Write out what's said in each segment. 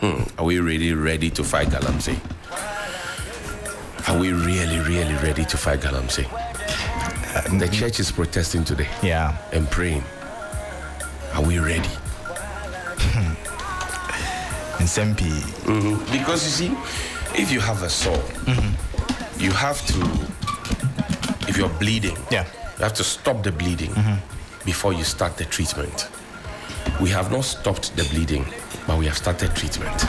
Are we really ready to fight Galamsey? Are we really ready to fight Galamsey? The church is protesting today. Yeah. And praying. Are we ready? In SMP. Because you see, if you have a sore, you have to, if you're bleeding, you have to stop the bleeding before you start the treatment. We have not stopped the bleeding, but we have started treatment.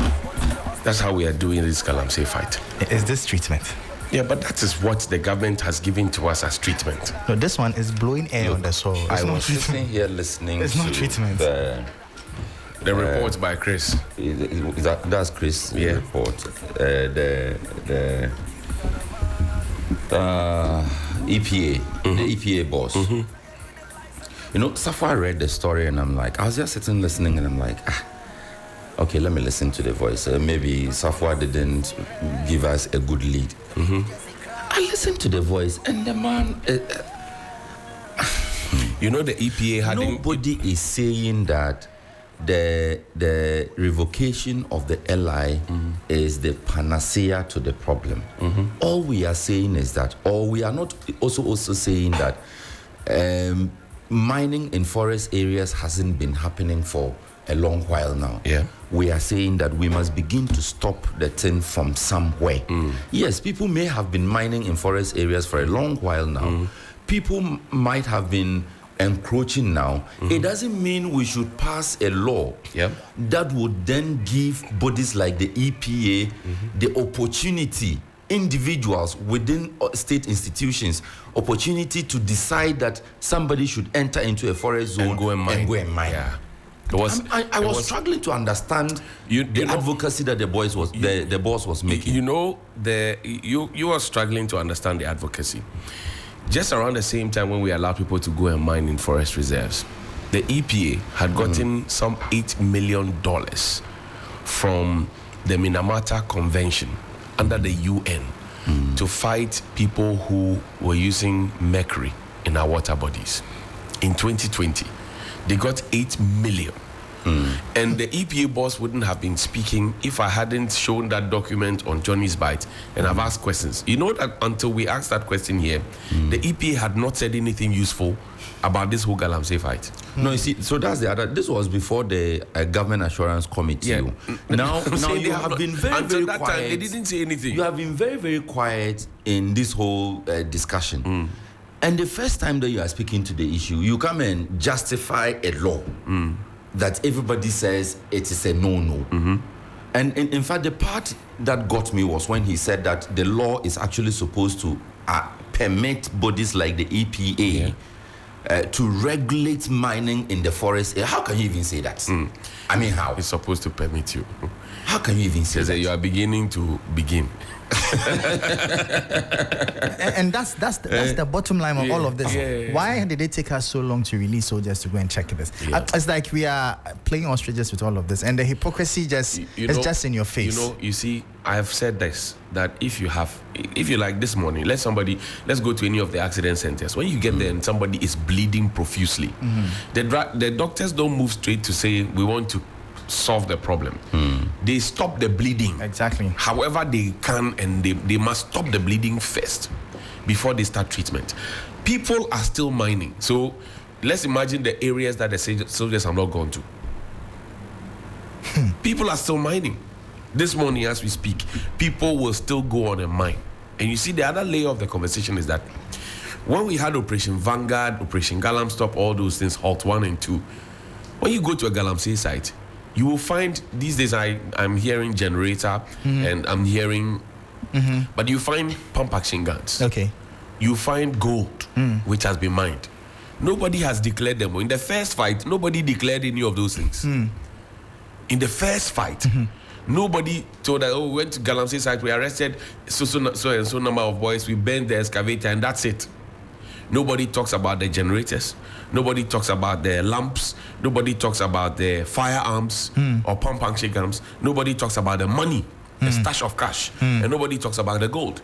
That's how we are doing this Galamsey fight. Is this treatment? Yeah, but that is what the government has given to us as treatment. No, this one is blowing air on the soul. I was sitting here listening it's not treatment. The report by Chris. That's Chris' report. The EPA, the EPA boss. You know, Safwa read the story and I'm like, I was just sitting listening and I'm like, okay, let me listen to the voice. Maybe Safwa didn't give us a good lead. I listened to the voice and the man... you know, the EPA had... Nobody is saying that the revocation of the LI is the panacea to the problem. All we are saying is that, or we are not also saying that mining in forest areas hasn't been happening for a long while now. We are saying that we must begin to stop the thing from somewhere. Yes, people may have been mining in forest areas for a long while now. People might have been encroaching now. It doesn't mean we should pass a law that would then give bodies like the EPA the opportunity, individuals within state institutions, opportunity to decide that somebody should enter into a forest zone and go and mine. I was struggling to understand the advocacy that the boss was making. You know, you are struggling to understand the advocacy. Just around the same time when we allowed people to go and mine in forest reserves, the EPA had gotten some $8 million from the Minamata Convention under the UN to fight people who were using mercury in our water bodies. In 2020, they got $8 million. And the EPA boss wouldn't have been speaking if I hadn't shown that document on Johnny's Bite and I've asked questions. You know that until we asked that question here, the EPA had not said anything useful about this whole Galamsey fight. No, you see, so that's the other. This was before the Government Assurance Committee. Now you have been very quiet. Time, they didn't say anything. You have been very quiet in this whole discussion. And the first time that you are speaking to the issue, you come and justify a law that everybody says it is a no-no. And in fact, the part that got me was when he said that the law is actually supposed to permit bodies like the EPA to regulate mining in the forest. How can you even say that? I mean, how? It's supposed to permit you. How can you even say that? You are beginning to begin. And that's the bottom line of all of this. Why did it take us so long to release soldiers to go and check this? It's like we are playing ostriches with all of this, and the hypocrisy is just in your face. You see, I have said this, that if you like this morning, let's go to any of the accident centers. When you get there and somebody is bleeding profusely, the doctors don't move straight to say we want to solve the problem. They stop the bleeding. Exactly. However they can, and they must stop the bleeding first before they start treatment. People are still mining. So let's imagine the areas that the soldiers have not gone to. People are still mining. This morning as we speak, people will still go on and mine. And you see, the other layer of the conversation is that when we had Operation Vanguard, Operation Galamstop, all those things, Halt 1 and 2, when you go to a Galamsey site, you will find these days I'm hearing generator and I'm hearing, but you find pump action guns. Okay. You find gold, which has been mined. Nobody has declared them. In the first fight, nobody declared any of those things. In the first fight, nobody told that, we went to Galamsey site, we arrested so and so number of boys, we burned the excavator, and that's it. Nobody talks about the generators. Nobody talks about the lamps. Nobody talks about the firearms or pump action guns. Nobody talks about the money, the stash of cash. And nobody talks about the gold.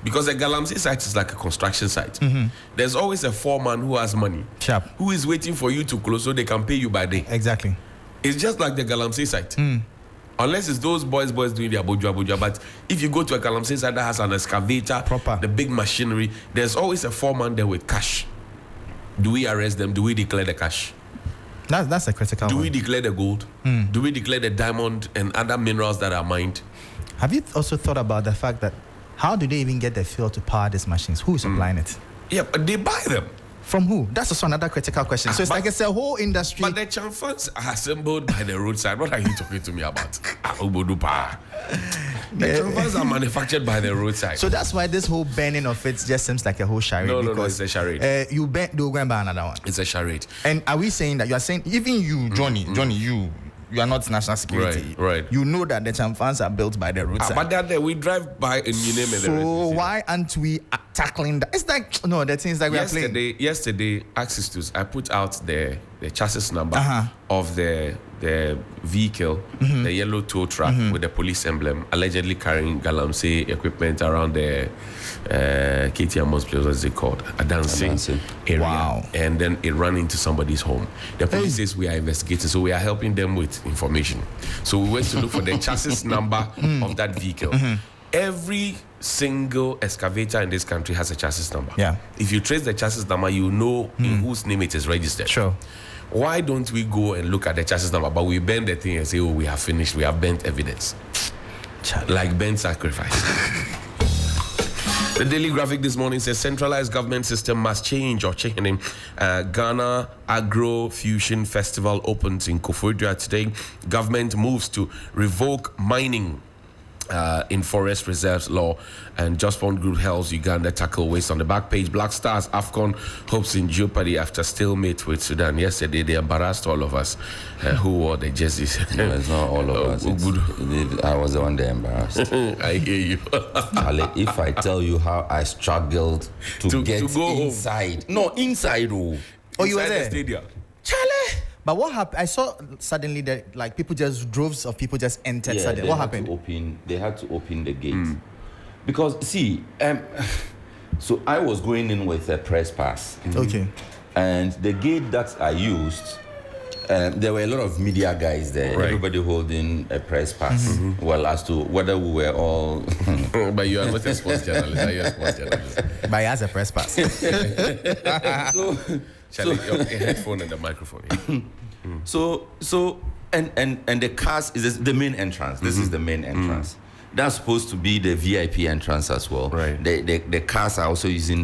Because the Galamsey site is like a construction site. There's always a foreman who has money, who is waiting for you to close so they can pay you by day. Exactly. It's just like the Galamsey site. Unless it's those boys doing their boja. But if you go to a Galamsey side that has an excavator, proper, the big machinery, there's always a foreman there with cash. Do we arrest them? Do we declare the cash? That's a critical Do one. we declare the gold? Do we declare the diamond and other minerals that are mined? Have you also thought about the fact that how do they even get the fuel to power these machines? Who is supplying it? Yeah, but they buy them. From who? That's also another critical question. So it's a whole industry. But the chamfans are assembled by the roadside. What are you talking to me about? Ogbodu pa. The chamfans are manufactured by the roadside. So that's why this whole banning of it just seems like a whole charade. No, it's a charade. You ban, they'll go and buy another one. It's a charade. And are we saying that you are saying, even you, Johnny, you are not national security. Right. You know that the chamfans are built by the roadside. But they're there. We drive by and you name it. So why aren't we tackling that? It's like, no, the things that we are playing. Yesterday, Sixtus, I put out the chassis number of the vehicle, the yellow tow truck with the police emblem, allegedly carrying Galamsey equipment around the KTM place, what's it called? A dancing area. Wow. And then it ran into somebody's home. The police says we are investigating, so we are helping them with information. So we went to look for the chassis number of that vehicle. Every single excavator in this country has a chassis number. Yeah. If you trace the chassis number, you know in whose name it is registered. Sure. Why don't we go and look at the chassis number, but we bend the thing and say, oh, we have finished, we have burnt evidence. Like burnt sacrifice. The Daily Graphic this morning says centralized government system must change or change. Ghana Agro Fusion Festival opens in Koforidua today. Government moves to revoke mining in forest reserves law, and Just Bond Group helps Uganda tackle waste. On the back page, Black Stars AFCON hopes in jeopardy after stalemate with Sudan. Yesterday they embarrassed all of us who wore the jerseys. No, it's not all of us. I was the one that embarrassed. I hear you. Ale, if I tell you how I struggled to get go inside. Home. No, inside. Oh, you were there? The stadium. Charlie. But what happened? I saw suddenly that like people just droves of people just entered. Suddenly. What happened? They had to open the gate because see, so I was going in with a press pass. Okay. And the gate that I used, there were a lot of media guys there. Right. Everybody holding a press pass. Well, as to whether we were all. But you are not a sports journalist. Are you a sports journalist? But he has a press pass. Charlie, your headphone and the microphone. So and the cars is the main entrance. This is the main entrance. That's supposed to be the VIP entrance as well. Right. The cars are also using